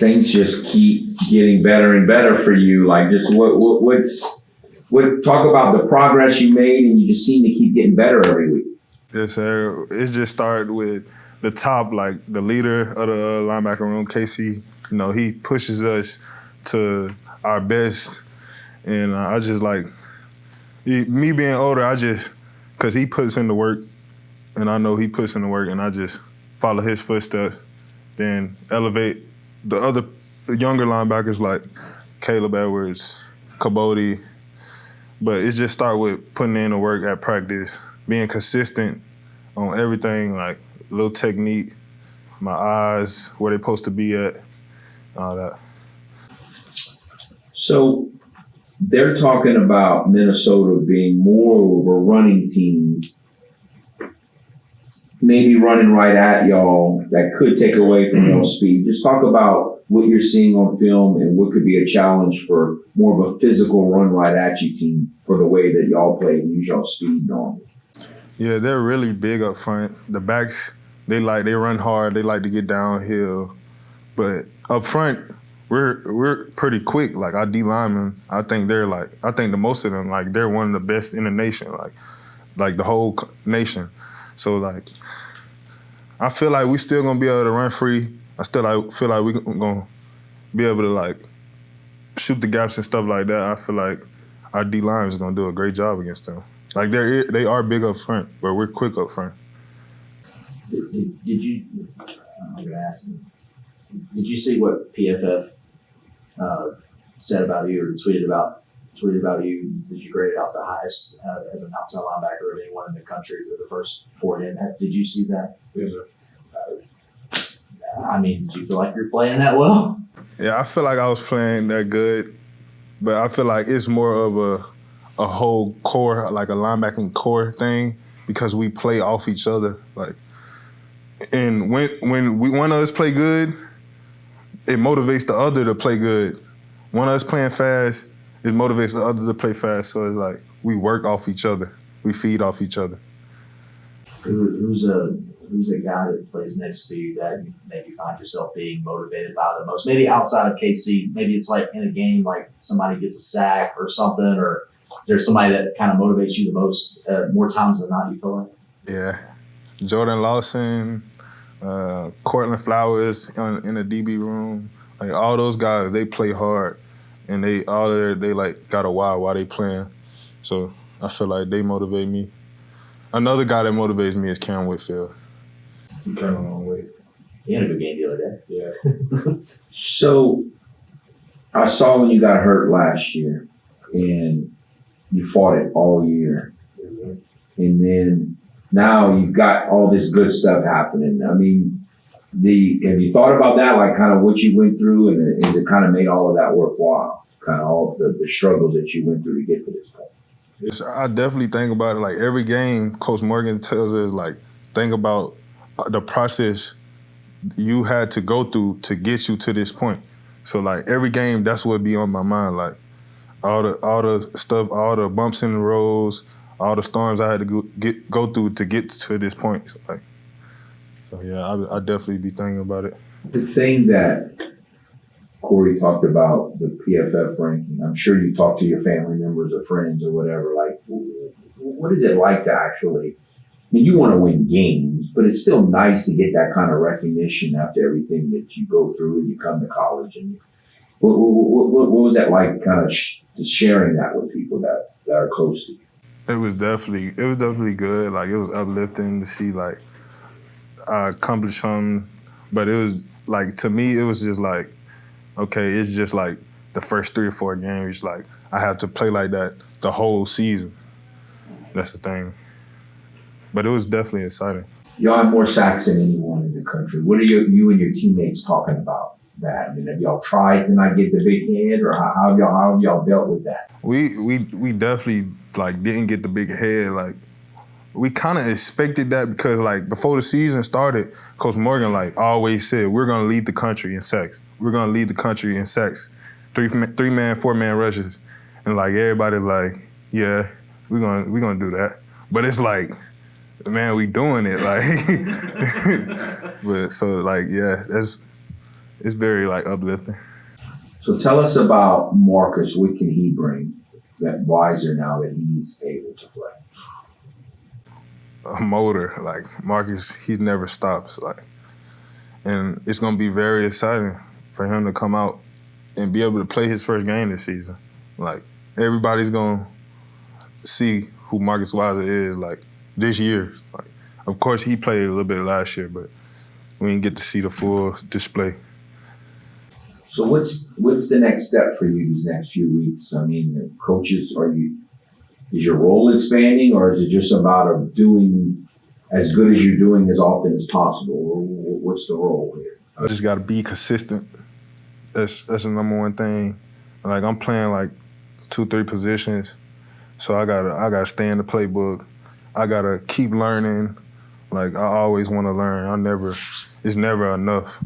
things just keep getting better and better for you? Like, just talk about the progress you made, and you just seem to keep getting better every week. Yes, sir. It just started with the top, like the leader of the linebacker room, Casey. You know, he pushes us to our best, and I just like me being older. Cause he puts in the work, and I know he puts in the work, and I just follow his footsteps. Then elevate the younger linebackers like Caleb Edwards, Cabody. But it just start with putting in the work at practice, being consistent on everything, like little technique, my eyes, where they're supposed to be at, all that. So they're talking about Minnesota being more of a running team, maybe running right at y'all that could take away from y'all's speed. Just talk about what you're seeing on film and what could be a challenge for more of a physical run right at you team for the way that y'all play and use y'all speed normally. Yeah, they're really big up front. The backs, they run hard. They like to get downhill. But up front, we're pretty quick. Like our D linemen, I think the most of them, like they're one of the best in the nation, like the whole nation. So like, I feel like we still gonna be able to run free. I still feel like we're gonna be able to like shoot the gaps and stuff like that. I feel like our D line is gonna do a great job against them. Like they are big up front, but we're quick up front. Did you? I'm gonna ask you. Did you see what PFF said about you or tweeted about you? Did you grade out the highest as an outside linebacker of anyone in the country for the first 4 games? Did you see that? Yes, sir. I mean, did you feel like you're playing that well? Yeah, I feel like I was playing that good, but I feel like it's more of a whole core, like a linebacking core thing, because we play off each other. Like, and when one of us play good, it motivates the other to play good. One of us playing fast, it motivates the other to play fast. So it's like we work off each other, we feed off each other. Who's a guy that plays next to you that you maybe find yourself being motivated by the most? Maybe outside of KC, maybe it's like in a game, like somebody gets a sack or something, or is there somebody that kind of motivates you the most more times than not, you feel like? Yeah. Jordan Lawson, Cortland Flowers in the DB room. Like all those guys, they play hard, and they like got a why while they playing. So I feel like they motivate me. Another guy that motivates me is Cam Whitfield. He came a long way. He had a good game the other day. Yeah. So I saw when you got hurt last year, and you fought it all year. Mm-hmm. And then now you've got all this good stuff happening. I mean, have you thought about that, like kind of what you went through, and has it kind of made all of that worthwhile? Kind of all the struggles that you went through to get to this point. Yes, I definitely think about it. Like every game, Coach Morgan tells us, like, think about the process you had to go through to get you to this point. So like every game, that's what be on my mind. Like all the stuff, all the bumps in the roads, all the storms I had to go through to get to this point. So yeah, I definitely be thinking about it. The thing that Corey talked about, the PFF ranking, I'm sure you talked to your family members or friends or whatever, like, what is it like to actually, I mean, you want to win games, but it's still nice to get that kind of recognition after everything that you go through and you come to college. And what was that like, kind of sharing that with people that are close to you? It was definitely good. Like, it was uplifting to see, like, I accomplished something. But it was, like, to me, it was just like, okay, it's just like the first 3 or 4 games. Like, I have to play like that the whole season. That's the thing. But it was definitely exciting. Y'all have more sacks than anyone in the country. What are you and your teammates talking about that? I mean, have y'all tried to not get the big head, or how have y'all dealt with that? We definitely, like, didn't get the big head. Like, we kind of expected that because, like, before the season started, Coach Morgan, like, always said, we're going to lead the country in sacks. We're going to lead the country in sacks. 3-man, 4-man rushes. And, like, everybody's like, yeah, we're gonna do that. But it's like, man, we doing it. Like, but so, like, yeah, it's very like uplifting. So tell us about Marcus. What can he bring that wiser now that he's able to play? A motor, like Marcus, he never stops, like, and it's gonna be very exciting for him to come out and be able to play his first game this season. Like, everybody's gonna see who Marcus Weiser is, like, this year. Like, of course, he played a little bit last year, but we didn't get to see the full display. So what's the next step for you these next few weeks? I mean, coaches, is your role expanding, or is it just about doing as good as you're doing as often as possible? Or what's the role here? I just got to be consistent. That's the number one thing. Like, I'm playing like 2-3 positions, so I gotta stay in the playbook. I gotta keep learning. Like, I always want to learn. It's never enough.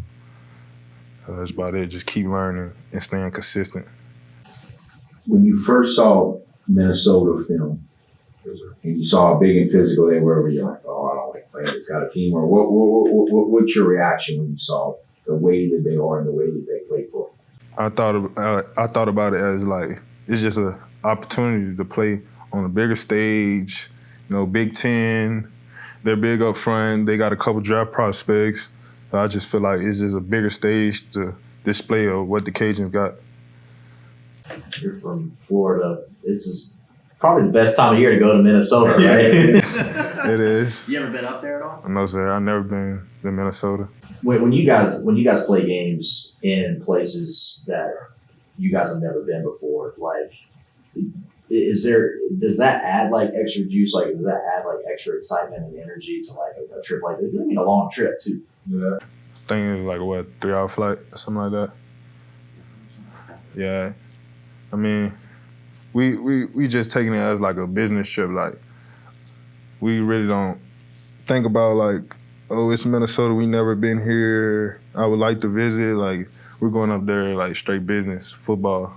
That's about it. Just keep learning and staying consistent. When you first saw Minnesota film, and you saw big and physical they were, you're like, oh, I don't like playing this kind of team. Or what's your reaction when you saw the way that they are and the way that they play football? I thought about it as like, it's just an opportunity to play on a bigger stage. You know, Big Ten. They're big up front. They got a couple draft prospects. So I just feel like it's just a bigger stage to display of what the Cajuns got. You're from Florida. This is probably the best time of year to go to Minnesota, right? It is. You ever been up there at all? No, sir. I've never been to Minnesota. When you guys play games in places that you guys have never been before, like, does that add like extra juice? Like, does that add like extra excitement and energy to like a trip like this? I mean, a long trip too. Yeah. I think it's like, what, 3-hour flight or something like that. Yeah. I mean, we just taking it as like a business trip. Like, we really don't think about like, oh, it's Minnesota. We never been here. I would like to visit. Like, we're going up there like straight business, football.